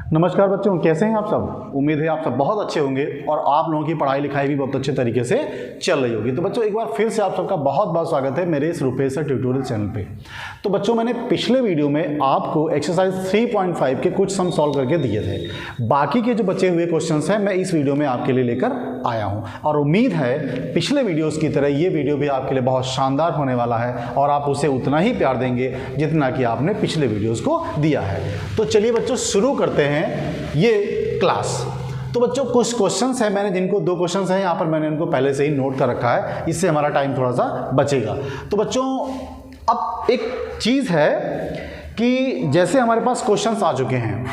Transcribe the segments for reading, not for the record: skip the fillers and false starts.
नमस्कार बच्चों, कैसे हैं आप सब। उम्मीद है आप सब बहुत अच्छे होंगे और आप लोगों की पढ़ाई लिखाई भी बहुत अच्छे तरीके से चल रही होगी। तो बच्चों एक बार फिर से आप सबका बहुत बहुत स्वागत है मेरे इस रुपेश सर ट्यूटोरियल चैनल पे। तो बच्चों मैंने पिछले वीडियो में आपको एक्सरसाइज 3.5 के कुछ सम सॉल्व करके दिए थे। बाकी के जो बचे हुए क्वेश्चंस हैं मैं इस वीडियो में आपके लिए लेकर आया हूँ और उम्मीद है पिछले वीडियोज़ की तरह ये वीडियो भी आपके लिए बहुत शानदार होने वाला है और आप उसे उतना ही प्यार देंगे जितना कि आपने पिछले वीडियोज़ को दिया है। तो चलिए बच्चों शुरू करते हैं ये क्लास। तो बच्चों कुछ क्वेश्चंस हैं, मैंने जिनको दो क्वेश्चंस हैं यहाँ पर मैंने इनको पहले से ही नोट कर रखा है, इससे हमारा टाइम थोड़ा सा बचेगा। तो बच्चों अब एक चीज़ है कि जैसे हमारे पास क्वेश्चंस आ चुके हैं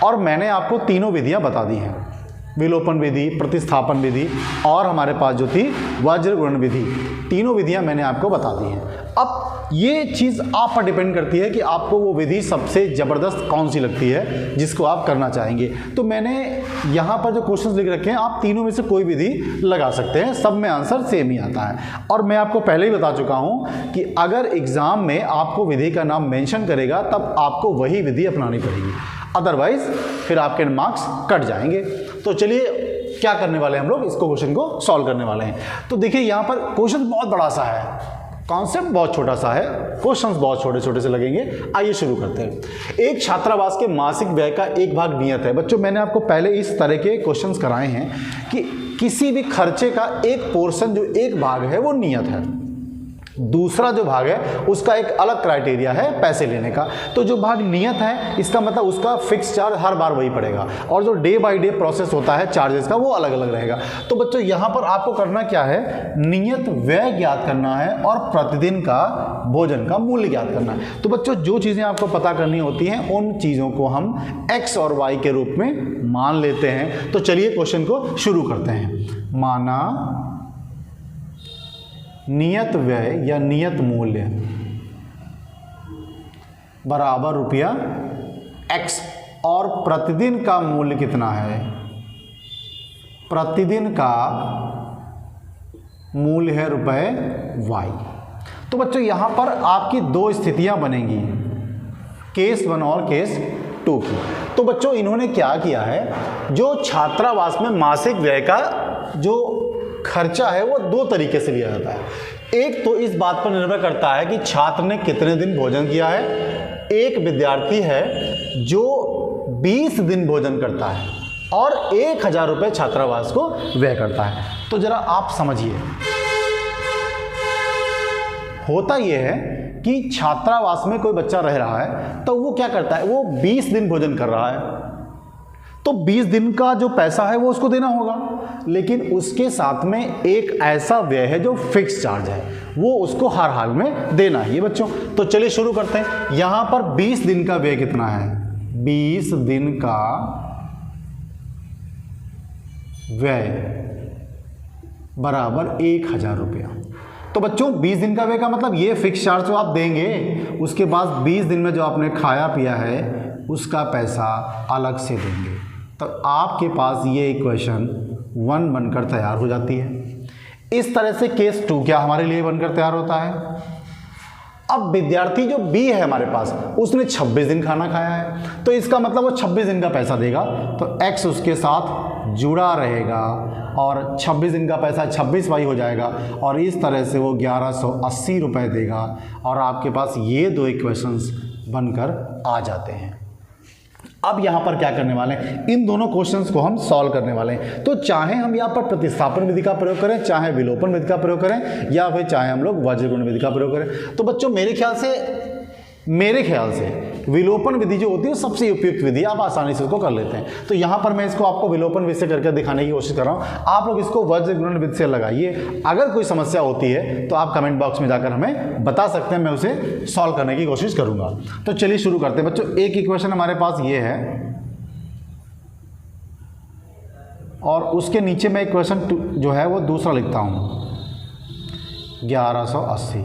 और मैंने आपको तीनों विधियाँ बता दी हैं, विलोपन विधि, प्रतिस्थापन विधि और हमारे पास जो थी वज्र गुणन विधि, तीनों विधियां मैंने आपको बता दी हैं। अब ये चीज़ आप पर डिपेंड करती है कि आपको वो विधि सबसे ज़बरदस्त कौन सी लगती है जिसको आप करना चाहेंगे। तो मैंने यहाँ पर जो क्वेश्चंस लिख रखे हैं आप तीनों में से कोई विधि लगा सकते हैं, सब में आंसर सेम ही आता है। और मैं आपको पहले ही बता चुका हूँ कि अगर एग्ज़ाम में आपको विधि का नाम मेंशन करेगा तब आपको वही विधि अपनानी पड़ेगी, अदरवाइज फिर आपके मार्क्स कट जाएंगे। तो चलिए क्या करने वाले हैं हम लोग, इसको क्वेश्चन को सॉल्व करने वाले हैं। तो देखिए यहाँ पर क्वेश्चन बहुत बड़ा सा है, कॉन्सेप्ट बहुत छोटा सा है, क्वेश्चंस बहुत छोटे छोटे से लगेंगे। आइए शुरू करते हैं। एक छात्रावास के मासिक व्यय का एक भाग नियत है। बच्चों मैंने आपको पहले इस तरह के क्वेश्चंस कराए हैं कि किसी भी खर्चे का एक पोर्शन जो एक भाग है वो नियत है, दूसरा जो भाग है उसका एक अलग क्राइटेरिया है पैसे लेने का। तो जो भाग नियत है इसका मतलब उसका फिक्स चार्ज हर बार वही पड़ेगा और जो डे बाय डे प्रोसेस होता है चार्जेस का वो अलग अलग रहेगा। तो बच्चों यहाँ पर आपको करना क्या है, नियत व्यय ज्ञात करना है और प्रतिदिन का भोजन का मूल्य ज्ञात करना है। तो बच्चों जो चीज़ें आपको पता करनी होती हैं उन चीज़ों को हम x और y के रूप में मान लेते हैं। तो चलिए क्वेश्चन को शुरू करते हैं। माना नियत व्यय या नियत मूल्य बराबर रुपया x और प्रतिदिन का मूल्य कितना है, प्रतिदिन का मूल्य है रुपए y। तो बच्चों यहां पर आपकी दो स्थितियां बनेंगी, केस 1 और केस 2 की। तो बच्चों इन्होंने क्या किया है, जो छात्रावास में मासिक व्यय का जो खर्चा है वो दो तरीके से लिया जाता है। एक तो इस बात पर निर्भर करता है कि छात्र ने कितने दिन भोजन किया है। एक विद्यार्थी है जो 20 दिन भोजन करता है और 1000 रुपये छात्रावास को व्यय करता है। तो जरा आप समझिए, होता यह है कि छात्रावास में कोई बच्चा रह रहा है तो वो क्या करता है, वो 20 दिन भोजन कर रहा है तो 20 दिन का जो पैसा है वो उसको देना होगा, लेकिन उसके साथ में एक ऐसा व्यय है जो फिक्स चार्ज है, वो उसको हर हाल में देना है। ये बच्चों तो चलिए शुरू करते हैं। यहां पर 20 दिन का व्यय कितना है, 20 दिन का व्यय बराबर 1000 रुपया। तो बच्चों 20 दिन का व्यय का मतलब ये फिक्स चार्ज तो आप देंगे, उसके बाद 20 दिन में जो आपने खाया पिया है उसका पैसा अलग से देंगे। तो आपके पास ये इक्वेशन 1 बनकर तैयार हो जाती है। इस तरह से केस 2 क्या हमारे लिए बनकर तैयार होता है। अब विद्यार्थी जो बी है हमारे पास उसने 26 दिन खाना खाया है तो इसका मतलब वो 26 दिन का पैसा देगा, तो x उसके साथ जुड़ा रहेगा और 26 दिन का पैसा 26y हो जाएगा और इस तरह से वो 1180 रुपये देगा और आपके पास ये दो इक्वेशंस बनकर आ जाते हैं। अब यहाँ पर क्या करने वाले हैं, इन दोनों क्वेश्चंस को हम सॉल्व करने वाले हैं। तो चाहे हम यहाँ पर प्रतिस्थापन विधि का प्रयोग करें, चाहे विलोपन विधि का प्रयोग करें या फिर चाहे हम लोग वज्र गुणन विधि का प्रयोग करें। तो बच्चों मेरे ख्याल से विलोपन विधि जो होती है सबसे उपयुक्त विधि, आप आसानी से उसको कर लेते हैं। तो यहाँ पर मैं इसको आपको विलोपन विधि से करके दिखाने की कोशिश कर रहा हूँ, आप लोग इसको वज्र गुणन विधि से लगाइए। अगर कोई समस्या होती है तो आप कमेंट बॉक्स में जाकर हमें बता सकते हैं, मैं उसे सॉल्व करने की कोशिश करूँगा। तो चलिए शुरू करते हैं बच्चों। एक इक्वेशन हमारे पास ये है और उसके नीचे मैं इक्वेशन जो है वो दूसरा लिखता हूँ 1180।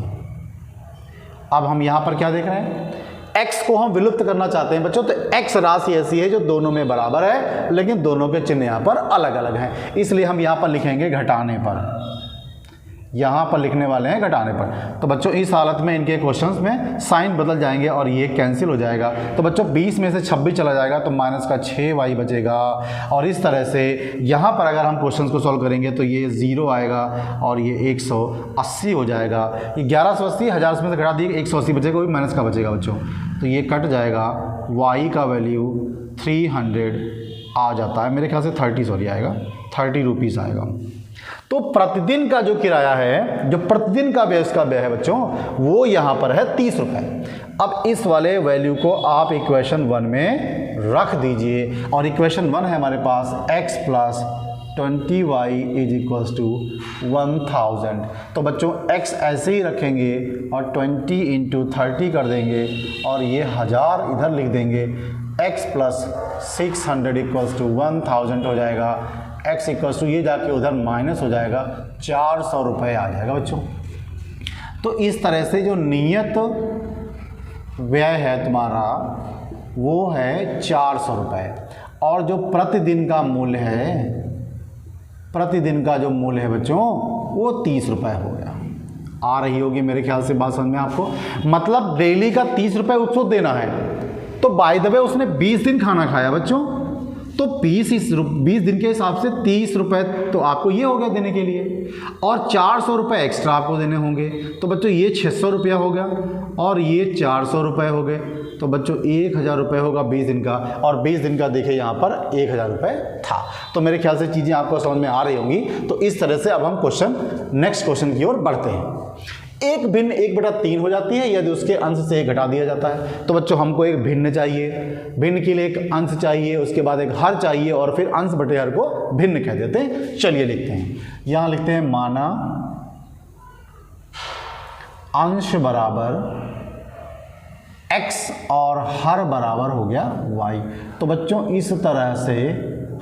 अब हम यहाँ पर क्या देख रहे हैं, x को हम विलुप्त करना चाहते हैं बच्चों। तो x राशि ऐसी है जो दोनों में बराबर है लेकिन दोनों के चिन्ह यहाँ पर अलग अलग हैं, इसलिए हम यहाँ पर लिखेंगे घटाने पर यहाँ पर लिखने वाले हैं घटाने पर। तो बच्चों इस हालत में इनके क्वेश्चंस में साइन बदल जाएंगे और ये कैंसिल हो जाएगा। तो बच्चों 20 में से 26 चला जाएगा तो माइनस का 6y बचेगा। और इस तरह से यहाँ पर अगर हम क्वेश्चंस को सॉल्व करेंगे तो ये 0 आएगा और ये 180 हो जाएगा। ये 1180 1000 में से घटा दिए 180 बचेगा, कोई माइनस का बचेगा बच्चों। तो ये कट जाएगा, y का वैल्यू 300 आ जाता है, मेरे ख्याल से 30 आएगा, 30 रुपीज़ आएगा। तो प्रतिदिन का जो किराया है, जो प्रतिदिन का व्यय उसका व्यय है बच्चों, वो यहाँ पर है 30 रुपये। अब इस वाले वैल्यू को आप इक्वेशन 1 में रख दीजिए और इक्वेशन 1 है हमारे पास x plus 20y is equals to 1000। तो बच्चों x ऐसे ही रखेंगे और 20 इंटू 30 कर देंगे और ये 1000 इधर लिख देंगे। x प्लस 600 इक्वल्स टू 1000 हो जाएगा। x इक्वल्स टू ये जाके उधर माइनस हो जाएगा, 400 रुपये आ जाएगा बच्चों। तो इस तरह से जो नियत व्यय है तुम्हारा वो है 400 रुपये और जो प्रतिदिन का मूल्य है, प्रतिदिन का जो मूल्य है बच्चों वो 30 रुपये हो गया। आ रही होगी मेरे ख्याल से बात समझ में आपको। मतलब डेली का 30 रुपये उसको देना है। तो बाय द वे उसने 20 दिन खाना खाया बच्चों, तो 20 दिन के हिसाब से 30 रुपये तो आपको ये हो गया देने के लिए और 400 रुपये एक्स्ट्रा आपको देने होंगे। तो बच्चों ये 600 रुपया हो गया और ये 400 रुपये हो गए। तो बच्चों 1000 रुपये होगा 20 दिन का और 20 दिन का देखिए यहाँ पर 1000 रुपये था। तो मेरे ख्याल से चीज़ें आपको समझ में आ रही होंगी। तो इस तरह से अब हम नेक्स्ट क्वेश्चन की ओर बढ़ते हैं। एक भिन्न 1/3 हो जाती है यदि उसके अंश से 1 घटा दिया जाता है। तो बच्चों हमको एक भिन्न चाहिए, भिन्न के लिए एक अंश चाहिए, उसके बाद एक हर चाहिए और फिर अंश बटे हर को भिन्न कह देते हैं। चलिए लिखते हैं, यहाँ लिखते हैं माना अंश बराबर x और हर बराबर हो गया y। तो बच्चों इस तरह से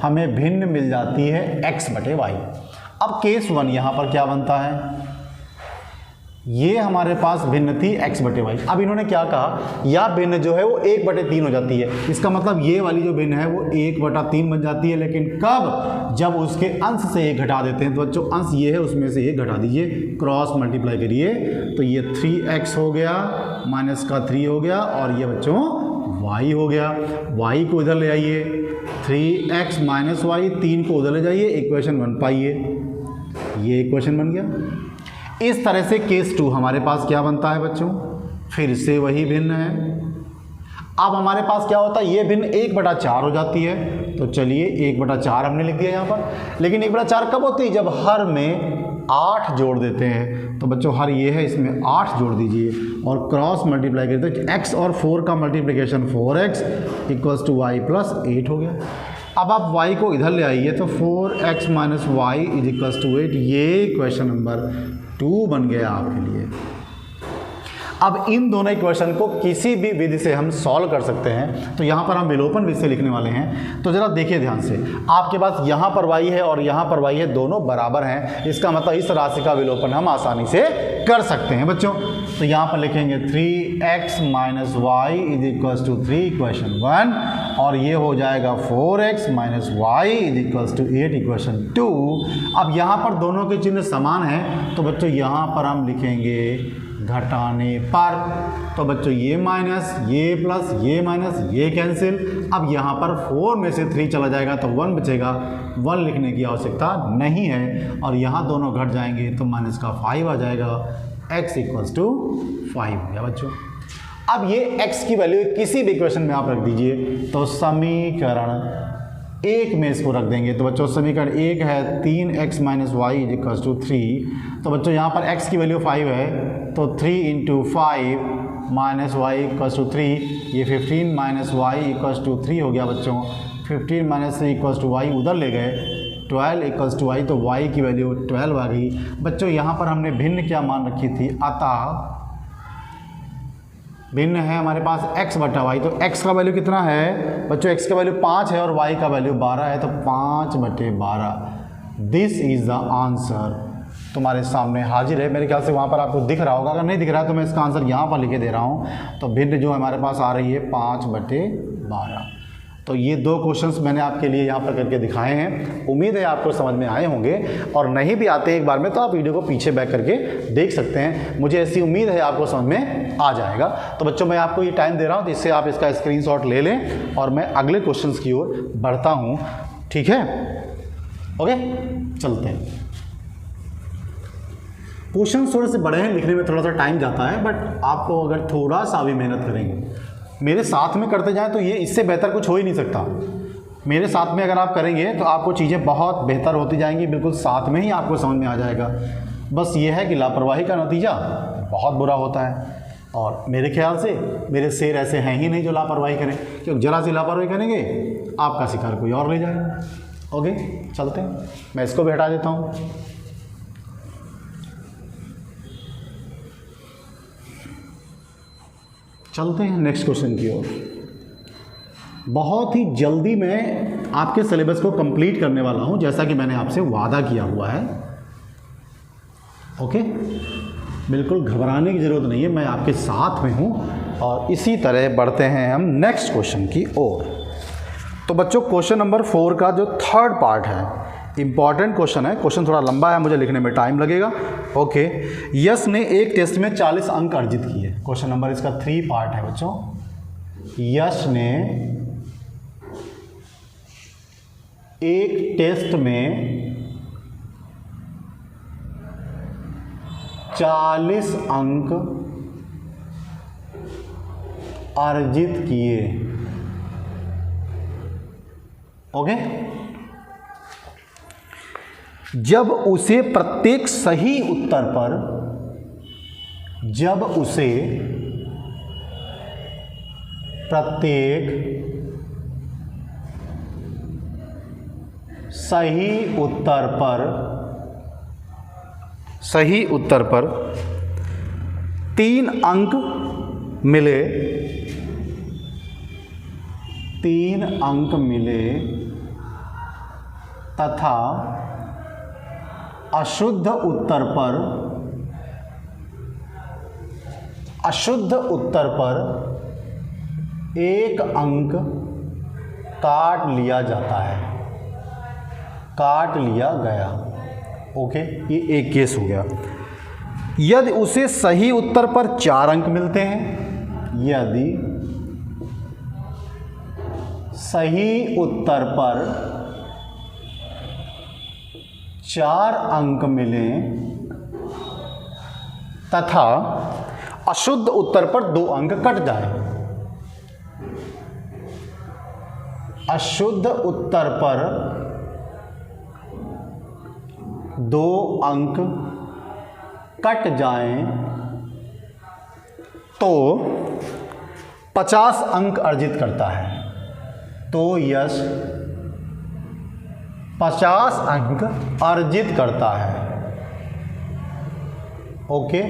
हमें भिन्न मिल जाती है x बटे y। अब केस 1 यहाँ पर क्या बनता है, ये हमारे पास भिन्न थी x बटे वाई। अब इन्होंने क्या कहा, या भिन्न जो है वो 1/3 हो जाती है। इसका मतलब ये वाली जो भिन्न है वो 1/3 बन जाती है। लेकिन कब, जब उसके अंश से 1 घटा देते हैं। तो बच्चों अंश ये है उसमें से 1 घटा दीजिए, क्रॉस मल्टीप्लाई करिए तो ये 3x हो गया, माइनस का 3 हो गया और ये बच्चों y हो गया। y को इधर ले आइए, 3x माइनस वाई, 3 को उधर ले जाइए, इक्वेशन 1 पाइए, ये इक्वेशन बन गया। इस तरह से केस 2 हमारे पास क्या बनता है बच्चों, फिर से वही भिन्न है। अब हमारे पास क्या होता है, ये भिन्न 1/4 हो जाती है। तो चलिए 1/4 हमने लिख दिया यहाँ पर। लेकिन 1/4 कब होती है, जब हर में 8 जोड़ देते हैं। तो बच्चों हर ये है, इसमें 8 जोड़ दीजिए और क्रॉस मल्टीप्लाई करते हैं। x और 4 का multiplication 4x equals to y plus 8 हो गया। अब आप y को इधर ले आइए तो 4x minus Y is equals to 8। ये क्वेश्चन नंबर 2 बन गया आपके लिए। अब इन दोनों इक्वेशन को किसी भी विधि से हम सॉल्व कर सकते हैं। तो यहाँ पर हम विलोपन विधि से लिखने वाले हैं। तो ज़रा देखिए ध्यान से, आपके पास यहाँ पर y है और यहाँ पर y है, दोनों बराबर हैं। इसका मतलब इस राशि का विलोपन हम आसानी से कर सकते हैं बच्चों। तो यहाँ पर लिखेंगे 3x minus Y is equals to 3 equation 1 और ये हो जाएगा 4x minus Y is equals to 8 equation 2। अब यहाँ पर दोनों के चिन्ह समान हैं तो बच्चों यहाँ पर हम लिखेंगे घटाने पर। तो बच्चों ये माइनस, ये प्लस, ये माइनस, ये कैंसिल। अब यहाँ पर 4 में से 3 चला जाएगा तो 1 बचेगा, 1 लिखने की आवश्यकता नहीं है। और यहाँ दोनों घट जाएंगे तो माइनस का 5 आ जाएगा, x इक्वल्स टू 5 हो गया बच्चों। अब ये x की वैल्यू किसी भी इक्वेशन में आप रख दीजिए। तो समीकरण 1 में इसको रख देंगे। तो बच्चों समीकरण 1 है 3x minus Y is equals to 3। तो बच्चों यहाँ पर x की वैल्यू 5 है तो 3 into 5 minus Y equals to 3। ये 15 माइनस वाई इक्वल्स टू 3 हो गया बच्चों। 15 माइनस 3 इक्वल्स टू वाई उधर ले गए, 12 इक्वल्स टू वाई। तो y की वैल्यू 12 आ गई बच्चों। यहाँ पर हमने भिन्न क्या मान रखी थी, अतः भिन्न है हमारे पास x बटा वाई। तो x का वैल्यू कितना है बच्चों, x का वैल्यू 5 है और y का वैल्यू 12 है। तो 5/12 दिस इज़ द आंसर तुम्हारे सामने हाजिर है। मेरे ख्याल से वहाँ पर आपको दिख रहा होगा, अगर नहीं दिख रहा है तो मैं इसका आंसर यहाँ पर लिखे दे रहा हूँ। तो भिन्न जो हमारे पास आ रही है 5/12। तो ये 2 क्वेश्चंस मैंने आपके लिए यहाँ पर करके दिखाए हैं। उम्मीद है आपको समझ में आए होंगे, और नहीं भी आते एक बार में तो आप वीडियो को पीछे बैक करके देख सकते हैं। मुझे ऐसी उम्मीद है आपको समझ में आ जाएगा। तो बच्चों मैं आपको ये टाइम दे रहा हूँ, जिससे आप इसका स्क्रीनशॉट ले लें और मैं अगले क्वेश्चंस की ओर बढ़ता हूँ। ठीक है, ओके, चलते हैं। क्वेश्चन थोड़े से बड़े हैं, लिखने में थोड़ा सा टाइम जाता है, बट आपको अगर थोड़ा सा भी मेहनत करेंगे, मेरे साथ में करते जाएं, तो ये इससे बेहतर कुछ हो ही नहीं सकता। मेरे साथ में अगर आप करेंगे तो आपको चीज़ें बहुत बेहतर होती जाएंगी, बिल्कुल साथ में ही आपको समझ में आ जाएगा। बस ये है कि लापरवाही का नतीजा बहुत बुरा होता है, और मेरे ख्याल से मेरे शेर ऐसे हैं ही नहीं जो लापरवाही करें, क्योंकि ज़रा सी लापरवाही करेंगे आपका शिकार कोई और ले जाएगा। ओके, चलते हैं, मैं इसको भी हटा देता हूँ। चलते हैं नेक्स्ट क्वेश्चन की ओर। बहुत ही जल्दी मैं आपके सिलेबस को कंप्लीट करने वाला हूं, जैसा कि मैंने आपसे वादा किया हुआ है। ओके, बिल्कुल घबराने की ज़रूरत नहीं है, मैं आपके साथ में हूं। और इसी तरह बढ़ते हैं हम नेक्स्ट क्वेश्चन की ओर। तो बच्चों क्वेश्चन नंबर 4 का जो 3rd पार्ट है, इंपॉर्टेंट क्वेश्चन है। क्वेश्चन थोड़ा लंबा है, मुझे लिखने में टाइम लगेगा। ओके, यश ने एक टेस्ट में 40 अंक अर्जित किए। क्वेश्चन नंबर इसका 3 पार्ट है बच्चों। यश ने एक टेस्ट में 40 अंक अर्जित किए। ओके, जब उसे प्रत्येक सही उत्तर पर सही उत्तर पर 3 अंक मिले तथा अशुद्ध उत्तर पर 1 अंक काट लिया गया। ओके, ये एक केस हो गया। यदि उसे सही उत्तर पर 4 अंक मिलते हैं, यदि सही उत्तर पर 4 अंक मिले तथा अशुद्ध उत्तर पर 2 अंक कट जाए। अशुद्ध उत्तर पर 2 अंक कट जाएं तो 50 अंक अर्जित करता है। तो यश 50 अंक अर्जित करता है। ओके,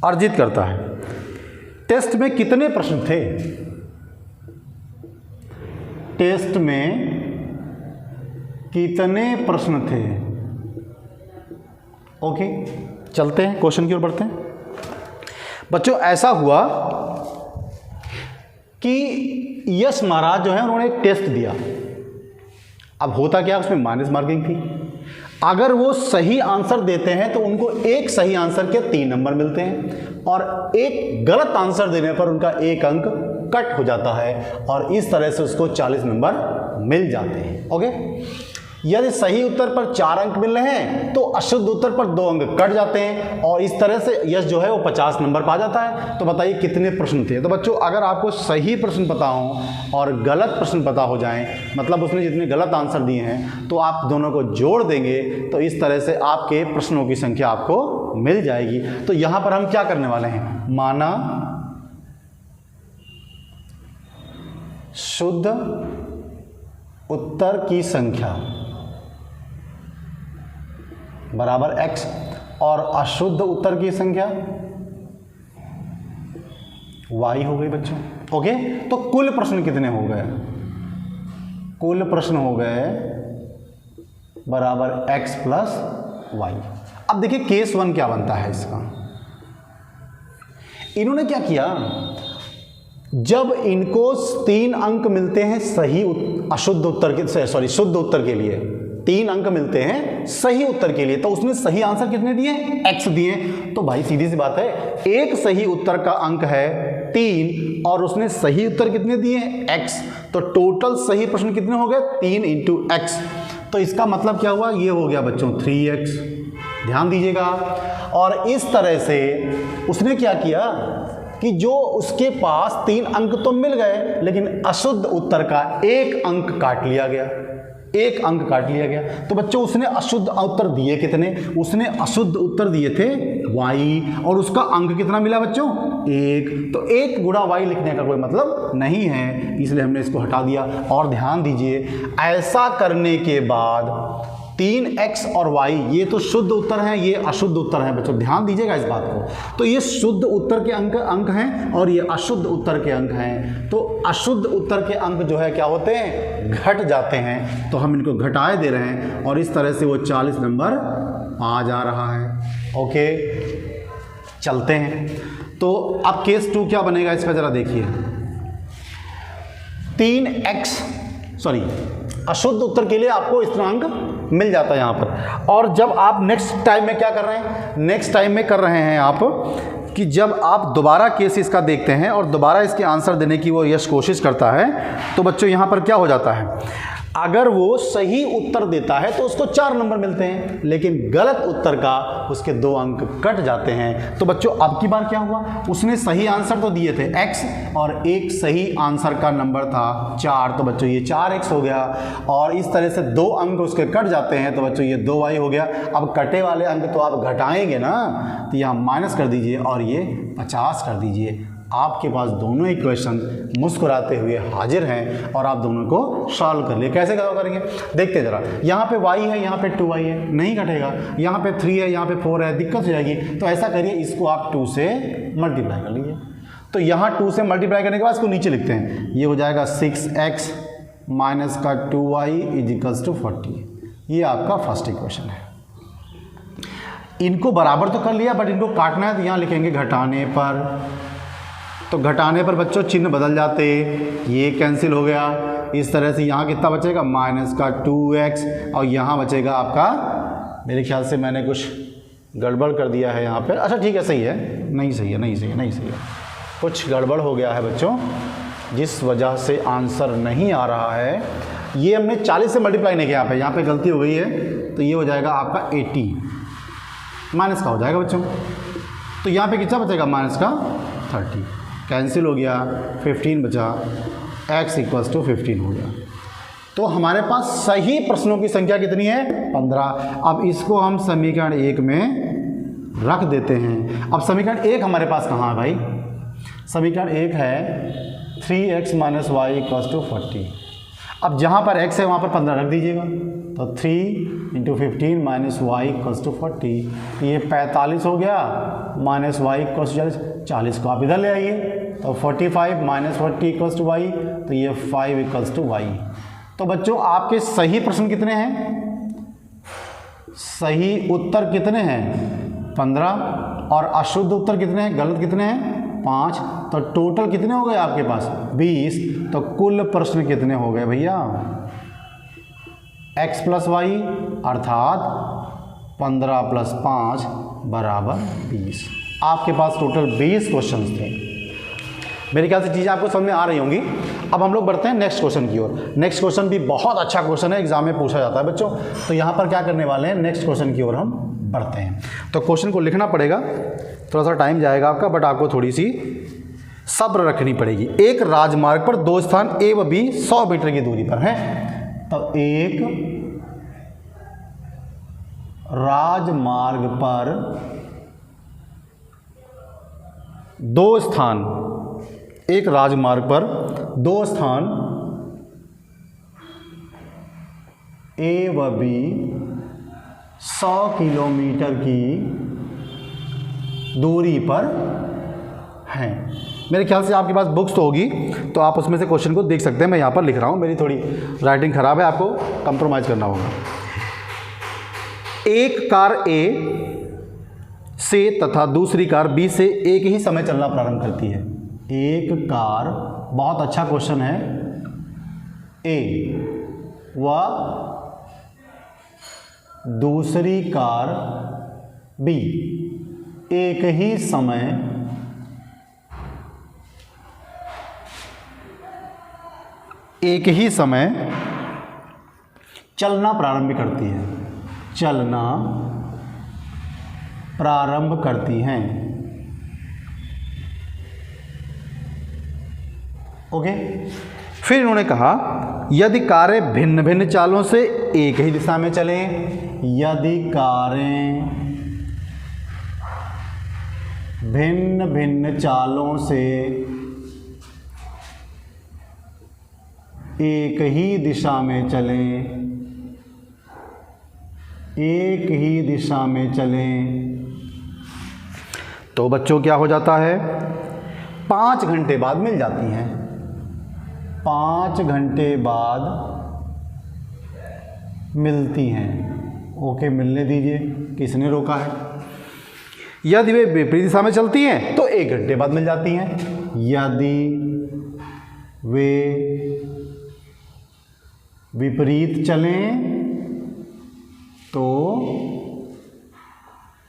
अर्जित करता है। टेस्ट में कितने प्रश्न थे? टेस्ट में कितने प्रश्न थे? ओके, चलते हैं क्वेश्चन की ओर बढ़ते हैं। बच्चों ऐसा हुआ कि यश महाराज जो है उन्होंने एक टेस्ट दिया। अब होता क्या, उसमें माइनस मार्किंग थी। अगर वो सही आंसर देते हैं तो उनको एक सही आंसर के 3 नंबर मिलते हैं, और एक गलत आंसर देने पर उनका 1 अंक कट हो जाता है, और इस तरह से उसको 40 नंबर मिल जाते हैं। ओके, यदि सही उत्तर पर 4 अंक मिल रहे हैं तो अशुद्ध उत्तर पर 2 अंक कट जाते हैं, और इस तरह से यश जो है वो 50 नंबर पा जाता है। तो बताइए कितने प्रश्न थे? तो बच्चों अगर आपको सही प्रश्न पता हो और गलत प्रश्न पता हो जाएं, मतलब उसने जितने गलत आंसर दिए हैं, तो आप दोनों को जोड़ देंगे तो इस तरह से आपके प्रश्नों की संख्या आपको मिल जाएगी। तो यहाँ पर हम क्या करने वाले हैं? माना शुद्ध उत्तर की संख्या बराबर x, और अशुद्ध उत्तर की संख्या y हो गई बच्चों। ओके, तो कुल प्रश्न कितने हो गए? कुल प्रश्न हो गए बराबर x प्लस y। अब देखिए केस 1 क्या बनता है इसका। इन्होंने क्या किया, जब इनको 3 अंक मिलते हैं सही अशुद्ध उत्तर के, सॉरी शुद्ध उत्तर के लिए 3 अंक मिलते हैं सही उत्तर के लिए, तो उसने सही आंसर कितने दिए? x दिए। तो भाई सीधी सी बात है, एक सही उत्तर का अंक है 3 और उसने सही उत्तर कितने दिए? x। तो टोटल सही प्रश्न कितने हो गए? 3 × x। तो इसका मतलब क्या हुआ? ये हो गया बच्चों 3x। ध्यान दीजिएगा। और इस तरह से उसने क्या किया कि जो उसके पास 3 अंक तो मिल गए, लेकिन अशुद्ध उत्तर का 1 अंक काट लिया गया, 1 अंक काट लिया गया। तो बच्चों उसने अशुद्ध उत्तर दिए कितने? उसने अशुद्ध उत्तर दिए थे y, और उसका अंक कितना मिला बच्चों? 1। तो 1 × y लिखने का कोई मतलब नहीं है, इसलिए हमने इसको हटा दिया। और ध्यान दीजिए, ऐसा करने के बाद 3x और y ये तो शुद्ध उत्तर हैं, ये अशुद्ध उत्तर हैं बच्चों, ध्यान दीजिएगा इस बात को। तो ये शुद्ध उत्तर के अंक हैं और ये अशुद्ध उत्तर के अंक हैं। तो अशुद्ध उत्तर के अंक जो है क्या होते हैं? घट जाते हैं। तो हम इनको घटाए दे रहे हैं और इस तरह से वो 40 नंबर आ जा रहा है। ओके, चलते हैं। तो अब केस 2 क्या बनेगा इसका जरा देखिए। 3x सॉरी अशुद्ध उत्तर के लिए आपको स्थिरांक मिल जाता है यहाँ पर। और जब आप नेक्स्ट टाइम में क्या कर रहे हैं? नेक्स्ट टाइम में कर रहे हैं आप कि जब आप दोबारा केस इसका देखते हैं और दोबारा इसके आंसर देने की वो यश कोशिश करता है, तो बच्चों यहाँ पर क्या हो जाता है? अगर वो सही उत्तर देता है तो उसको 4 नंबर मिलते हैं, लेकिन गलत उत्तर का उसके 2 अंक कट जाते हैं। तो बच्चों अब की बार क्या हुआ? उसने सही आंसर तो दिए थे x और एक सही आंसर का नंबर था 4, तो बच्चों ये 4x हो गया। और इस तरह से 2 अंक उसके कट जाते हैं, तो बच्चों ये 2y हो गया। अब कटे वाले अंक तो आप घटाएंगे ना, तो यहाँ माइनस कर दीजिए और ये 50 कर दीजिए। आपके पास दोनों इक्वेशन मुस्कुराते हुए हाजिर हैं और आप दोनों को सॉल्व कर लिए। कैसे करेंगे देखते ज़रा। यहाँ पे y है, यहाँ पे 2y है, नहीं कटेगा। यहाँ पे 3 है, यहाँ पे 4 है, दिक्कत हो जाएगी। तो ऐसा करिए, इसको आप 2 से मल्टीप्लाई कर लीजिए। तो यहाँ 2 से मल्टीप्लाई करने के बाद इसको नीचे लिखते हैं। ये हो जाएगा 6x माइनस का 2y इजिकल्स टू 40। ये आपका फर्स्ट इक्वेशन है। इनको बराबर तो कर लिया, बट इनको काटना है तो यहाँ लिखेंगे घटाने पर। तो घटाने पर बच्चों चिन्ह बदल जाते, ये कैंसिल हो गया। इस तरह से यहाँ कितना बचेगा? माइनस का 2x और यहाँ बचेगा आपका, मेरे ख्याल से मैंने कुछ गड़बड़ कर दिया है यहाँ पर। अच्छा ठीक है, सही है, नहीं सही है, कुछ गड़बड़ हो गया है बच्चों, जिस वजह से आंसर नहीं आ रहा है। ये हमने 40 से मल्टीप्लाई नहीं किया, यहाँ पे गलती हो गई है। तो ये हो जाएगा आपका 80 माइनस का हो जाएगा बच्चों। तो यहाँ पे कितना बचेगा? माइनस का 30, कैंसिल हो गया, 15 बचा, x इक्वल्स टू 15 हो गया। तो हमारे पास सही प्रश्नों की संख्या कितनी है? 15। अब इसको हम समीकरण 1 में रख देते हैं। अब समीकरण 1 हमारे पास कहाँ है भाई? समीकरण 1 है 3x minus Y equals to 40। अब जहाँ पर x है वहाँ पर 15 रख दीजिएगा। तो 3 × 15 माइनस वाई इक्वल्स टू 40, ये 45 हो गया, माइनस वाई इक्वल्स टू 40 को आप इधर ले आइए। तो 45 माइनस 40 इक्वल्स टू वाई, तो ये 5 इक्वल्स टू वाई। तो बच्चों आपके सही प्रश्न कितने हैं? सही उत्तर कितने हैं? 15। और अशुद्ध उत्तर कितने हैं? गलत कितने हैं? 5। तो टोटल कितने हो गए आपके पास? 20। तो कुल प्रश्न कितने हो गए भैया? x प्लस वाई अर्थात 15 प्लस 5 बराबर 20। आपके पास टोटल 20 क्वेश्चन थे। मेरे ख्याल से चीज़ें आपको समझ में आ रही होंगी। अब हम लोग बढ़ते हैं नेक्स्ट क्वेश्चन की ओर। नेक्स्ट क्वेश्चन भी बहुत अच्छा क्वेश्चन है, एग्जाम में पूछा जाता है बच्चों। तो यहाँ पर क्या करने वाले हैं? नेक्स्ट क्वेश्चन की ओर हम बढ़ते हैं। तो क्वेश्चन को लिखना पड़ेगा, थोड़ा सा टाइम जाएगा आपका, बट आपको थोड़ी सी सब्र रखनी पड़ेगी। एक राजमार्ग पर 2 स्थान A व B 100 मीटर की दूरी पर हैं। तो एक राजमार्ग पर 2 स्थान, एक राजमार्ग पर 2 स्थान A व B 100 किलोमीटर की दूरी पर हैं। मेरे ख्याल से आपके पास बुक्स तो होगी, तो आप उसमें से क्वेश्चन को देख सकते हैं। मैं यहाँ पर लिख रहा हूँ, मेरी थोड़ी राइटिंग ख़राब है, आपको कंप्रोमाइज़ करना होगा। एक कार A से तथा दूसरी कार B से एक ही समय चलना प्रारंभ करती है। एक कार, बहुत अच्छा क्वेश्चन है, ए व दूसरी कार बी एक ही समय चलना प्रारंभ करती है, चलना प्रारंभ करती हैं। ओके, फिर इन्होंने कहा यदि कारें भिन्न भिन्न चालों से एक ही दिशा में चलें, यदि कारें भिन्न भिन्न चालों से एक ही दिशा में चलें, एक ही दिशा में चलें, तो बच्चों क्या हो जाता है, 5 घंटे बाद मिल जाती हैं, 5 घंटे बाद मिलती हैं। ओके, मिलने दीजिए, किसने रोका है। यदि वे विपरीत दिशा में चलती हैं तो 1 घंटे बाद मिल जाती हैं, यदि वे विपरीत चलें तो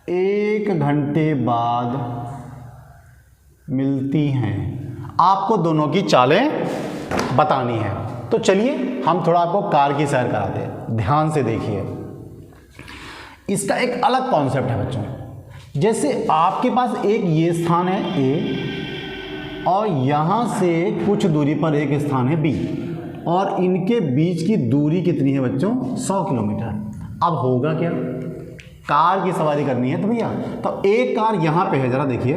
1 घंटे बाद मिलती हैं। आपको दोनों की चालें बतानी है। तो चलिए हम थोड़ा आपको कार की सैर कराते हैं, ध्यान से देखिए। इसका एक अलग कॉन्सेप्ट है बच्चों। जैसे आपके पास एक ये स्थान है ए, और यहाँ से कुछ दूरी पर एक स्थान है बी, और इनके बीच की दूरी कितनी है बच्चों, 100 किलोमीटर। अब होगा क्या, कार की सवारी करनी है तो भैया, तो एक कार यहाँ पे है, जरा देखिए,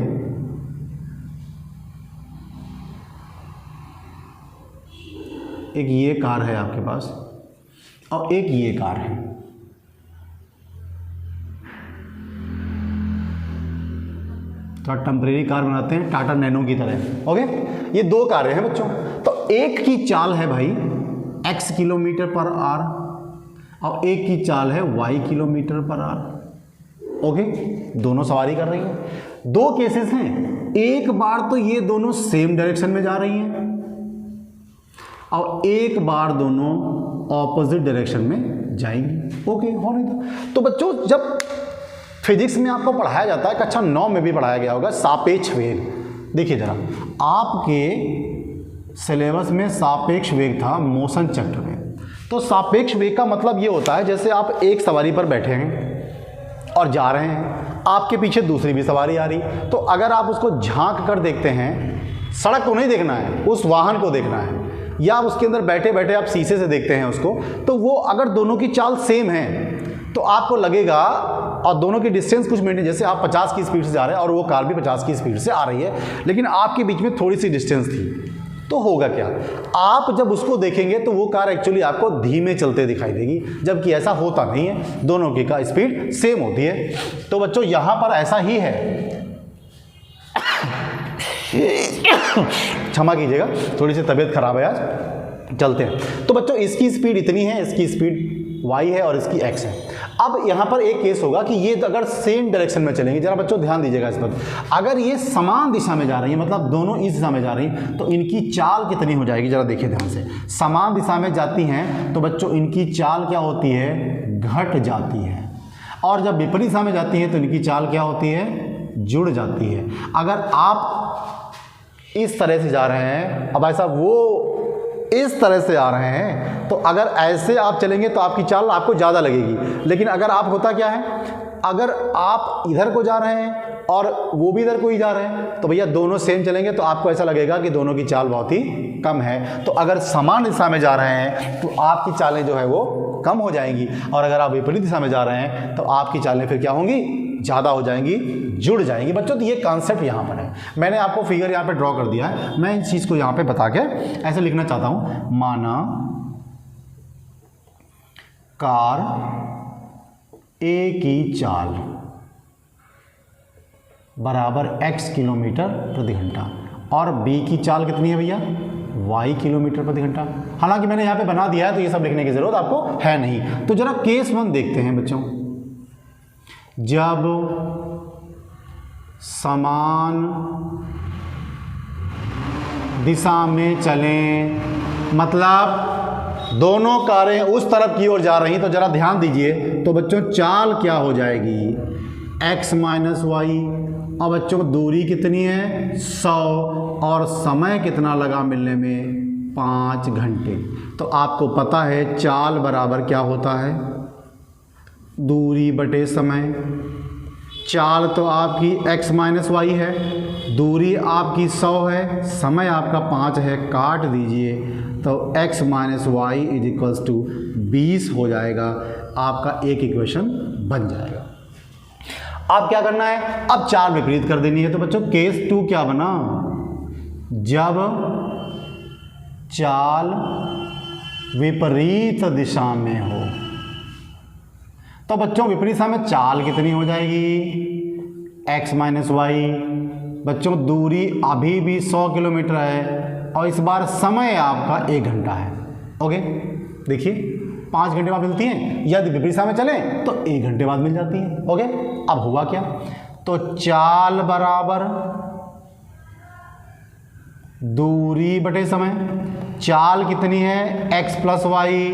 एक ये कार है आपके पास और एक ये कार है। तो टेम्परेरी कार बनाते हैं टाटा नैनो की तरह। ओके, ये 2 कारें हैं बच्चों। तो एक की चाल है भाई x किलोमीटर पर आर और एक की चाल है y किलोमीटर पर आर। ओके, दोनों सवारी कर रही हैं। 2 केसेस हैं, एक बार तो ये दोनों सेम डायरेक्शन में जा रही हैं और एक बार दोनों ऑपोजिट डायरेक्शन में जाएंगी। ओके, होने दो। तो बच्चों, जब फिजिक्स में आपको पढ़ाया जाता है, कक्षा 9 में भी पढ़ाया गया होगा, सापेक्ष वेग। देखिए जरा, आपके सिलेबस में सापेक्ष वेग था मोशन चक्र में। तो सापेक्ष वेग का मतलब ये होता है, जैसे आप एक सवारी पर बैठे हैं और जा रहे हैं, आपके पीछे दूसरी भी सवारी आ रही, तो अगर आप उसको झांक कर देखते हैं, सड़क को नहीं देखना है, उस वाहन को देखना है, या उसके अंदर बैठे बैठे आप शीशे से देखते हैं उसको, तो वो अगर दोनों की चाल सेम है तो आपको लगेगा, और दोनों की डिस्टेंस कुछ मेंटेन, जैसे आप 50 की स्पीड से जा रहे हैं और वो कार भी 50 की स्पीड से आ रही है, लेकिन आपके बीच में थोड़ी सी डिस्टेंस थी, तो होगा क्या, आप जब उसको देखेंगे तो वो कार एक्चुअली आपको धीमे चलते दिखाई देगी, जबकि ऐसा होता नहीं है, दोनों की का स्पीड सेम होती है। तो बच्चों यहाँ पर ऐसा ही है, क्षमा कीजिएगा, थोड़ी सी तबीयत खराब है आज, चलते हैं। तो बच्चों, इसकी स्पीड इतनी है, इसकी स्पीड y है और इसकी x है। अब यहाँ पर एक केस होगा कि ये अगर सेम डायरेक्शन में चलेंगे, जरा बच्चों ध्यान दीजिएगा इस पर, अगर ये समान दिशा में जा रही है, मतलब दोनों इस दिशा में जा रही हैं, तो इनकी चाल कितनी हो जाएगी, जरा देखिए ध्यान से। समान दिशा में जाती हैं तो बच्चों इनकी चाल क्या होती है, घट जाती है, और जब विपरीत दिशा में जाती है तो इनकी चाल क्या होती है, जुड़ जाती है। अगर आप इस तरह से जा रहे हैं, अब ऐसा वो इस तरह से आ रहे हैं, तो अगर ऐसे आप चलेंगे तो आपकी चाल आपको ज़्यादा लगेगी, लेकिन अगर आप, होता क्या है, अगर आप इधर को जा रहे हैं और वो भी इधर को ही जा रहे हैं, तो भैया दोनों सेम चलेंगे तो आपको ऐसा लगेगा कि दोनों की चाल बहुत ही कम है। तो अगर समान दिशा में जा रहे हैं तो आपकी चालें जो है वो कम हो जाएंगी, और अगर आप विपरीत दिशा में जा रहे हैं तो आपकी चालें फिर क्या होंगी, ज़्यादा हो जाएंगी, जुड़ जाएंगी। बच्चों, तो ये कॉन्सेप्ट यहाँ पर है, मैंने आपको फिगर यहाँ पे ड्रॉ कर दिया है, मैं इस चीज़ को यहाँ पे बता के ऐसे लिखना चाहता हूँ, माना कार ए की चाल बराबर x किलोमीटर प्रति घंटा और b की चाल कितनी है भैया, y किलोमीटर प्रति घंटा। हालांकि मैंने यहाँ पे बना दिया है तो ये सब लिखने की ज़रूरत आपको है नहीं। तो जरा केस 1 देखते हैं बच्चों, जब समान दिशा में चलें, मतलब दोनों कारें उस तरफ की ओर जा रही, तो जरा ध्यान दीजिए। तो बच्चों चाल क्या हो जाएगी, x माइनस वाई। और बच्चों दूरी कितनी है 100, और समय कितना लगा मिलने में 5 घंटे। तो आपको पता है चाल बराबर क्या होता है, दूरी बटे समय। चाल तो आपकी x माइनस वाई है, दूरी आपकी 100 है, समय आपका 5 है, काट दीजिए तो x minus Y is equals to 20 हो जाएगा। आपका एक इक्वेशन बन जाएगा। अब क्या करना है, अब चाल विपरीत कर देनी है। तो बच्चों केस 2 क्या बना, जब चाल विपरीत दिशा में हो। तो बच्चों विपरीत दिशा में चाल कितनी हो जाएगी, x माइनस वाई। बच्चों दूरी अभी भी 100 किलोमीटर है, और इस बार समय आपका 1 घंटा है। ओके, देखिए 5 घंटे बाद मिलती हैं, यदि विपरीत दिशा में चलें तो 1 घंटे बाद मिल जाती है। ओके, अब हुआ क्या, तो चाल बराबर दूरी बटे समय। चाल कितनी है, x प्लस वाई।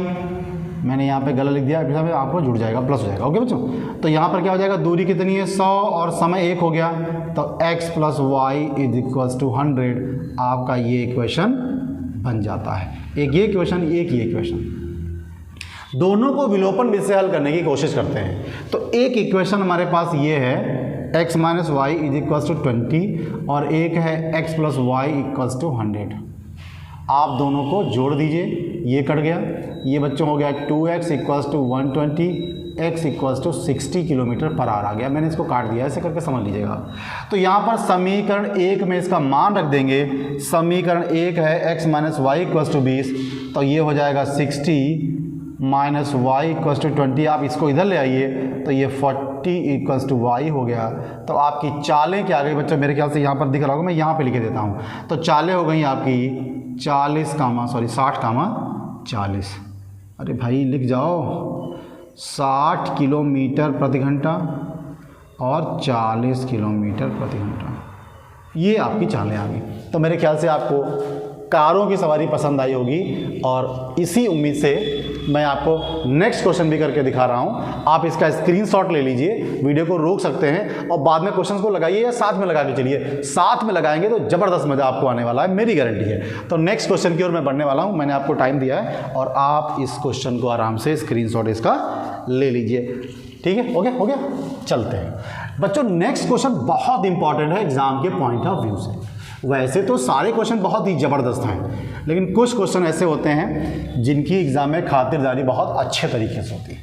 मैंने यहाँ पे गलत लिख दिया, फिर आपको जुड़ जाएगा, प्लस हो जाएगा। ओके बच्चों, तो यहाँ पर क्या हो जाएगा, दूरी कितनी है 100 और समय 1 हो गया, तो x plus Y is equals to 100। आपका ये इक्वेशन बन जाता है। एक ये इक्वेशन, एक ये इक्वेशन, दोनों को विलोपन विधि से हल करने की कोशिश करते हैं। तो एक इक्वेशन हमारे पास ये है, x minus Y is equals to 20, और एक है x plus Y equals to 100। आप दोनों को जोड़ दीजिए, ये कट गया, ये बच्चों हो गया 2x equals to 120, x equals to 60 kilometre per hour आ गया। मैंने इसको काट दिया, ऐसे करके समझ लीजिएगा। तो यहाँ पर समीकरण 1 में इसका मान रख देंगे। समीकरण 1 है x minus Y equals to 20, तो ये हो जाएगा 60 माइनस वाई इक्वल्स टू 20। आप इसको इधर ले आइए, तो ये 40 इक्वल्स टू वाई हो गया। तो आपकी चालें क्या आ गई बच्चों, मेरे ख्याल से यहाँ पर दिख रहा होगा, मैं यहाँ पे लिख देता हूँ। तो चालें हो गई आपकी 60 कामा 40। अरे भाई लिख जाओ, 60 किलोमीटर प्रति घंटा और 40 किलोमीटर प्रति घंटा, ये आपकी चालें आ गई। तो मेरे ख्याल से आपको कारों की सवारी पसंद आई होगी, और इसी उम्मीद से मैं आपको नेक्स्ट क्वेश्चन भी करके दिखा रहा हूं। आप इसका स्क्रीनशॉट ले लीजिए, वीडियो को रोक सकते हैं और बाद में क्वेश्चंस को लगाइए, या साथ में लगा के चलिए। साथ में लगाएंगे तो ज़बरदस्त मज़ा आपको आने वाला है, मेरी गारंटी है। तो नेक्स्ट क्वेश्चन की ओर मैं बढ़ने वाला हूं। मैंने आपको टाइम दिया है, और आप इस क्वेश्चन को आराम से स्क्रीनशॉट इसका ले लीजिए। ठीक है, हो गया, हो गया। चलते हैं बच्चों, नेक्स्ट क्वेश्चन बहुत इंपॉर्टेंट है एग्जाम के पॉइंट ऑफ व्यू से। वैसे तो सारे क्वेश्चन बहुत ही ज़बरदस्त हैं, लेकिन कुछ क्वेश्चन ऐसे होते हैं जिनकी एग्ज़ाम में खातिरदारी बहुत अच्छे तरीके से होती है।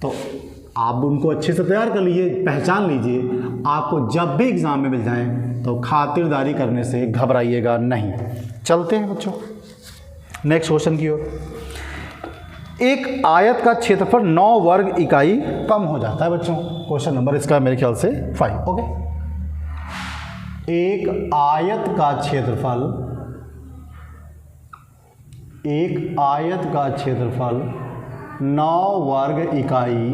तो आप उनको अच्छे से तैयार कर लीजिए, पहचान लीजिए। आपको जब भी एग्ज़ाम में मिल जाएं तो खातिरदारी करने से घबराइएगा नहीं। चलते हैं बच्चों नेक्स्ट क्वेश्चन की ओर। एक आयत का क्षेत्रफल 9 वर्ग इकाई कम हो जाता है बच्चों। क्वेश्चन नंबर इसका मेरे ख्याल से 5। ओके, एक आयत का क्षेत्रफल 9 वर्ग इकाई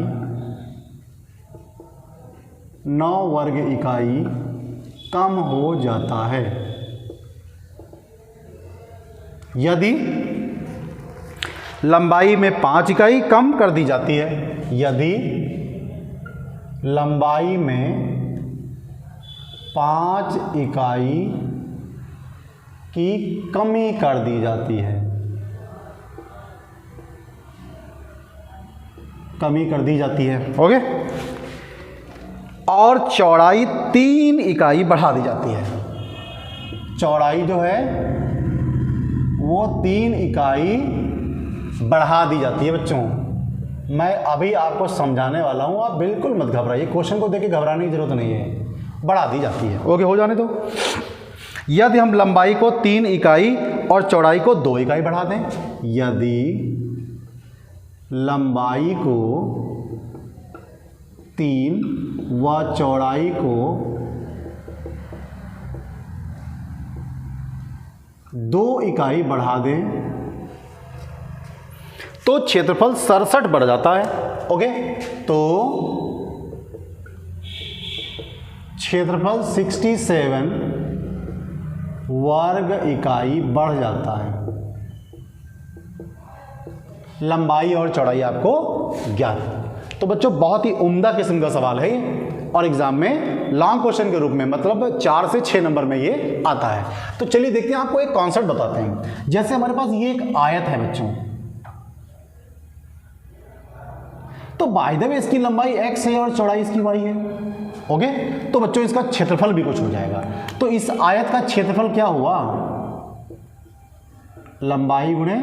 कम हो जाता है यदि लंबाई में 5 इकाई कम कर दी जाती है। यदि लंबाई में 5 इकाई की कमी कर दी जाती है, कमी कर दी जाती है। ओके, और चौड़ाई 3 इकाई बढ़ा दी जाती है। चौड़ाई जो है वो 3 इकाई बढ़ा दी जाती है बच्चों। मैं अभी आपको समझाने वाला हूँ, आप बिल्कुल मत घबराइए। क्वेश्चन को देख के घबराने की जरूरत नहीं है, बढ़ा दी जाती है। ओके, हो जाने दो। यदि हम लंबाई को 3 इकाई और चौड़ाई को 2 इकाई बढ़ा दें, यदि लंबाई को 3 व चौड़ाई को 2 इकाई बढ़ा दें तो क्षेत्रफल 67 बढ़ जाता है। ओके, तो क्षेत्रफल 67 वर्ग इकाई बढ़ जाता है। लंबाई और चौड़ाई आपको ज्ञात है। तो बच्चों बहुत ही उम्दा किस्म का सवाल है ये, और एग्जाम में लॉन्ग क्वेश्चन के रूप में मतलब 4 से 6 नंबर में ये आता है। तो चलिए देखते हैं, आपको एक कॉन्सेप्ट बताते हैं। जैसे हमारे पास ये एक आयत है बच्चों, तो बाय द वे इसकी लंबाई x है और चौड़ाई इसकी y है। ओके, तो बच्चों इसका क्षेत्रफल भी कुछ हो जाएगा। तो इस आयत का क्षेत्रफल क्या हुआ? लंबाई गुणे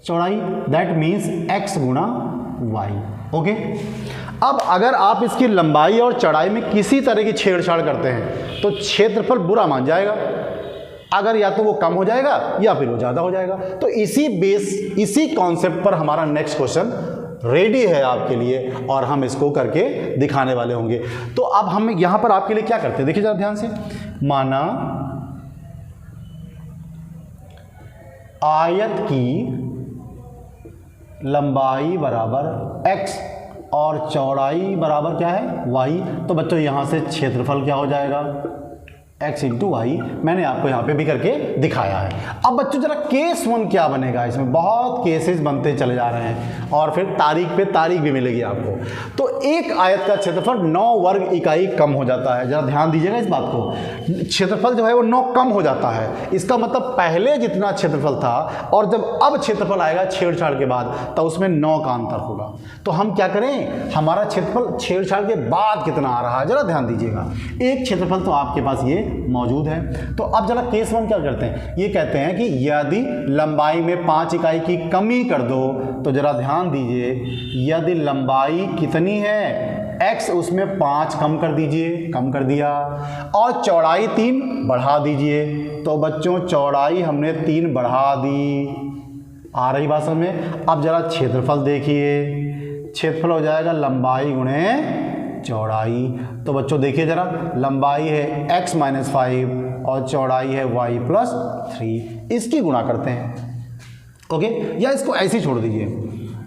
चौड़ाई, दैट मीन्स x गुणा y। ओके, अब अगर आप इसकी लंबाई और चौड़ाई में किसी तरह की छेड़छाड़ करते हैं तो क्षेत्रफल बुरा मान जाएगा। अगर या तो वो कम हो जाएगा या फिर वो ज़्यादा हो जाएगा। तो इसी कॉन्सेप्ट पर हमारा नेक्स्ट क्वेश्चन रेडी है आपके लिए, और हम इसको करके दिखाने वाले होंगे। तो अब हम यहां पर आपके लिए क्या करते हैं, देखिए जरा ध्यान से। माना आयत की लंबाई बराबर x और चौड़ाई बराबर क्या है y। तो बच्चों यहां से क्षेत्रफल क्या हो जाएगा? x into Y. मैंने आपको यहाँ पे भी करके दिखाया है। अब बच्चों जरा केस 1 क्या बनेगा, इसमें बहुत केसेस बनते चले जा रहे हैं और फिर तारीख पे तारीख भी मिलेगी आपको। तो एक आयत का क्षेत्रफल 9 वर्ग इकाई कम हो जाता है। जरा ध्यान दीजिएगा इस बात को, क्षेत्रफल जो है वो 9 कम हो जाता है। इसका मतलब पहले जितना क्षेत्रफल था और जब अब क्षेत्रफल आएगा छेड़छाड़ के बाद, तो उसमें 9 का अंतर होगा। तो हम क्या करें, हमारा क्षेत्रफल छेड़छाड़ के बाद कितना आ रहा है जरा ध्यान दीजिएगा। एक क्षेत्रफल तो आपके पास ये मौजूद है। तो अब जरा केस 1 क्या करते हैं, ये कहते हैं कि यदि लंबाई में 5 इकाई की कमी कर दो, तो जरा ध्यान दीजिए, यदि लंबाई कितनी है x, उसमें 5 कम कर दीजिए, कम कर दिया, और चौड़ाई 3 बढ़ा दीजिए। तो बच्चों चौड़ाई हमने 3 बढ़ा दी, आ रही बात समझ में। अब जरा क्षेत्रफल देखिए, क्षेत्रफल हो जाएगा लंबाई गुणे चौड़ाई। तो बच्चों देखिए जरा, लंबाई है x - 5 और चौड़ाई है y + 3। इसकी गुणा करते हैं। ओके, या इसको ऐसे ही छोड़ दीजिए,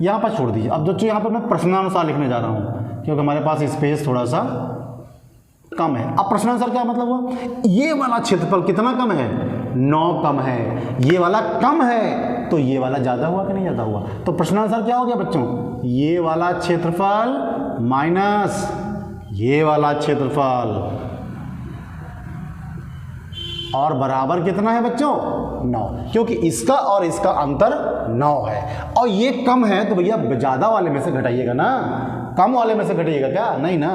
यहाँ पर छोड़ दीजिए। अब बच्चों यहाँ पर मैं प्रश्नानुसार लिखने जा रहा हूँ क्योंकि हमारे पास स्पेस थोड़ा सा कम है। अब प्रश्नानुसार क्या मतलब हुआ, ये वाला क्षेत्रफल कितना कम है? 9 कम है। ये वाला कम है तो ये वाला ज़्यादा हुआ कि नहीं ज़्यादा हुआ? तो प्रश्नानुसार क्या हो गया बच्चों, ये वाला क्षेत्रफल माइनस ये वाला क्षेत्रफल, और बराबर कितना है बच्चों? 9, क्योंकि इसका और इसका अंतर 9 है और ये कम है। तो भैया ज़्यादा वाले में से घटाइएगा ना, कम वाले में से घटाइएगा क्या? नहीं ना।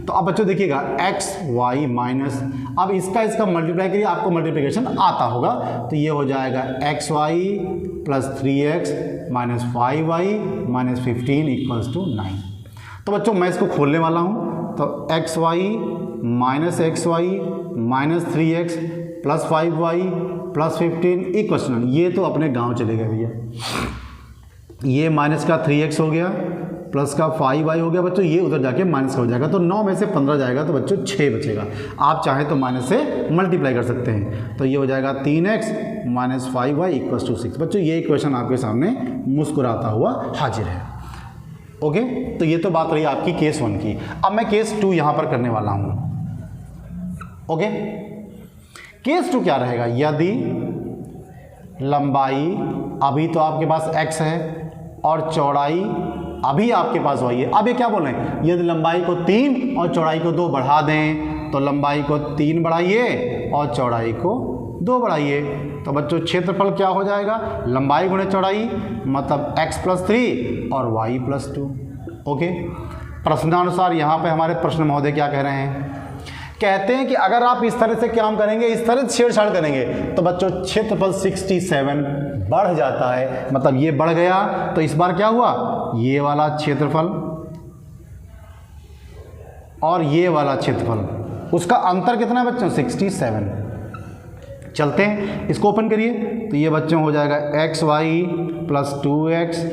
तो अब बच्चों देखिएगा x y माइनस, अब इसका मल्टीप्लाई करिए, आपको मल्टीप्लिकेशन आता होगा। तो ये हो जाएगा xy + 3x - 5y - 15 = 9। तो बच्चों मैं इसको खोलने वाला हूँ। तो xy - xy - 3x + 5y + 15 = 9। ये तो अपने गांव चले गए भैया। ये माइनस का 3x हो गया, प्लस का 5y हो गया बच्चों, ये उधर जाके माइनस का हो जाएगा। तो 9 में से 15 जाएगा तो बच्चों 6 बचेगा। आप चाहें तो माइनस से मल्टीप्लाई कर सकते हैं। तो ये हो जाएगा 3x - 5y = 6। बच्चों ये इक्वेशन आपके सामने मुस्कुराता हुआ हाजिर है। ओके, तो ये तो बात रही आपकी केस 1 की। अब मैं केस 2 यहाँ पर करने वाला हूँ। ओके, केस 2 क्या रहेगा, यदि लंबाई अभी तो आपके पास x है और चौड़ाई अभी आपके पास y है। अब ये क्या बोल रहे हैं, यदि लंबाई को 3 और चौड़ाई को 2 बढ़ा दें, तो लंबाई को 3 बढ़ाइए और चौड़ाई को 2 बढ़ाइए। तो बच्चों क्षेत्रफल क्या हो जाएगा, लंबाई गुणे चौड़ाई, मतलब x + 3 और y + 2। ओके, प्रश्नानुसार यहाँ पे हमारे प्रश्न महोदय क्या कह रहे हैं, कहते हैं कि अगर आप इस तरह से काम करेंगे, इस तरह से छेड़छाड़ करेंगे, तो बच्चों क्षेत्रफल 67 बढ़ जाता है। मतलब ये बढ़ गया, तो इस बार क्या हुआ, ये वाला क्षेत्रफल और ये वाला क्षेत्रफल, उसका अंतर कितना है बच्चों, 67। चलते हैं, इसको ओपन करिए। तो ये बच्चों हो जाएगा xy + 2x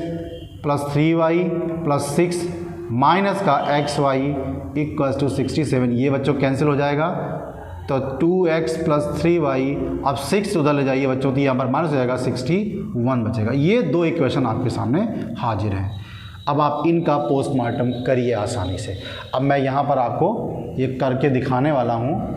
+ 3y + 6 माइनस का xy = 67। ये बच्चों कैंसिल हो जाएगा, तो 2x + 3y, अब 6 उधर ले जाइए बच्चों, तो यहाँ पर माइनस हो जाएगा, 61 बचेगा। ये 2 इक्वेशन आपके सामने हाजिर हैं। अब आप इनका पोस्टमार्टम करिए आसानी से। अब मैं यहाँ पर आपको ये करके दिखाने वाला हूँ।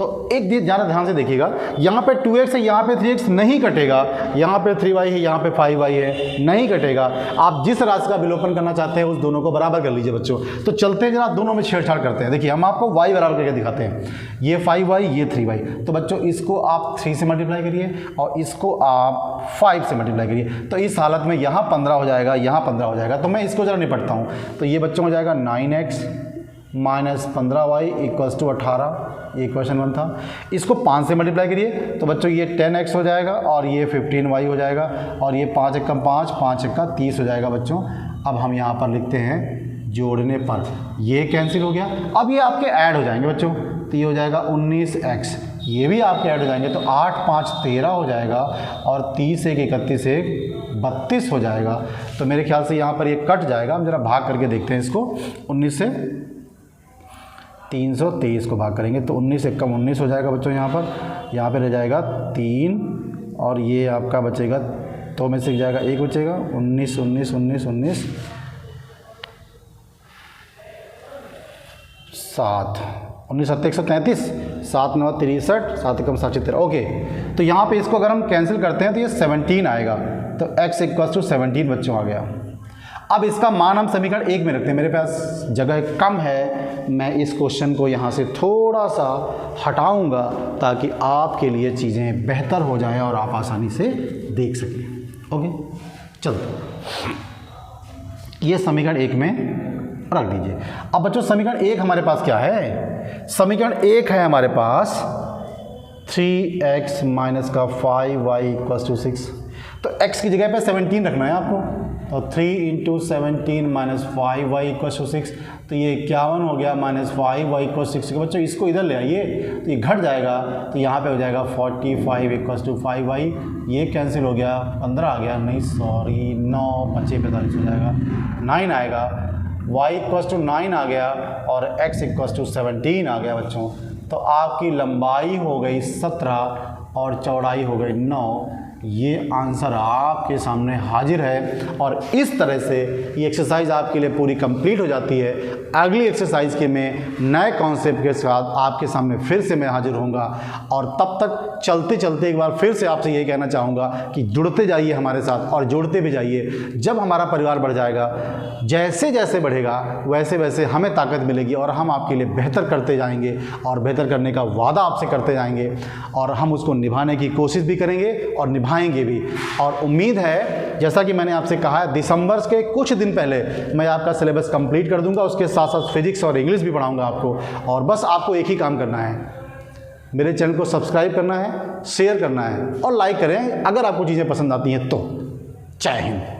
तो एक ज़्यादा ध्यान से देखिएगा, यहाँ पे 2x है, यहाँ पे 3x नहीं कटेगा, यहाँ पे 3y है, यहाँ पे 5y है, नहीं कटेगा। आप जिस राशि का विलोपन करना चाहते हैं उस दोनों को बराबर कर लीजिए बच्चों। तो चलते हैं जरा दोनों में छेड़छाड़ करते हैं। देखिए हम आपको y बराबर करके दिखाते हैं, ये 5y ये 3y। तो बच्चों इसको आप 3 से मल्टीप्लाई करिए और इसको आप 5 से मल्टीप्लाई करिए। तो इस हालत में यहाँ 15 हो जाएगा, यहाँ 15 हो जाएगा। तो मैं इसको जरा निपटता हूँ। तो ये बच्चों हो जाएगा 9x minus 15y equals to 18, ये इक्वेशन 1 था। इसको 5 से मल्टीप्लाई करिए तो बच्चों ये 10x हो जाएगा और ये 15y हो जाएगा और ये 5 एकम 5, 5 एकम 30 हो जाएगा बच्चों। अब हम यहाँ पर लिखते हैं जोड़ने पर ये कैंसिल हो गया। अब ये आपके ऐड हो जाएंगे बच्चों, तो ये हो जाएगा 19x, ये भी आपके ऐड हो जाएंगे। तो 8 5 13 हो जाएगा और 30 1 31 1 32 हो जाएगा। तो मेरे ख्याल से यहाँ पर ये कट जाएगा। हम जरा भाग करके देखते हैं इसको। 19 से 323 को भाग करेंगे तो 19 एकम 19 हो जाएगा बच्चों। यहाँ पर रह जाएगा 3 और ये आपका बचेगा, तो में से जाएगा 1 बचेगा। 19 19 19 19 7 19 7 133 7 9 63 7 एकम 73। ओके, तो यहाँ पे इसको अगर हम कैंसिल करते हैं तो ये 17 आएगा। तो x इक्वल्स टू 17 बच्चों आ गया। अब इसका मान हम समीकरण 1 में रखते हैं। मेरे पास जगह कम है, मैं इस क्वेश्चन को यहाँ से थोड़ा सा हटाऊंगा ताकि आपके लिए चीज़ें बेहतर हो जाएं और आप आसानी से देख सकें। ओके, चलते ये समीकरण 1 में रख दीजिए। अब बच्चों समीकरण 1 हमारे पास क्या है? समीकरण 1 है हमारे पास 3x माइनस का 5y इक्वल्स टू 6। तो x की जगह पे 17 रखना है आपको। तो 3 into 17 minus 5y equals to 6, तो ये 51 हो गया माइनस 5y इक्वल्स टू 6। बच्चों इसको इधर ले आइए तो ये घट जाएगा, तो यहाँ पे हो जाएगा 45 इक्वल्स टू 5y। ये कैंसिल हो गया, 15 आ गया, नहीं सॉरी 9 5 45 हो जाएगा, 9 आएगा। y इक्वल्स टू 9 आ गया और x इक्वल्स टू 17 आ गया बच्चों। तो आपकी लंबाई हो गई 17 और चौड़ाई हो गई 9। ये आंसर आपके सामने हाजिर है और इस तरह से ये एक्सरसाइज आपके लिए पूरी कंप्लीट हो जाती है। अगली एक्सरसाइज के में नए कॉन्सेप्ट के साथ आपके सामने फिर से मैं हाजिर होऊंगा और तब तक चलते चलते एक बार फिर से आपसे ये कहना चाहूँगा कि जुड़ते जाइए हमारे साथ और जुड़ते भी जाइए। जब हमारा परिवार बढ़ जाएगा, जैसे जैसे बढ़ेगा वैसे वैसे हमें ताकत मिलेगी और हम आपके लिए बेहतर करते जाएंगे और बेहतर करने का वादा आपसे करते जाएंगे और हम उसको निभाने की कोशिश भी करेंगे और निभाएंगे भी। और उम्मीद है, जैसा कि मैंने आपसे कहा है, दिसंबर के कुछ दिन पहले मैं आपका सिलेबस कंप्लीट कर दूंगा। उसके साथ साथ फिजिक्स और इंग्लिश भी पढ़ाऊंगा आपको। और बस आपको एक ही काम करना है, मेरे चैनल को सब्सक्राइब करना है, शेयर करना है और लाइक करें अगर आपको चीज़ें पसंद आती हैं तो। जय हिंद।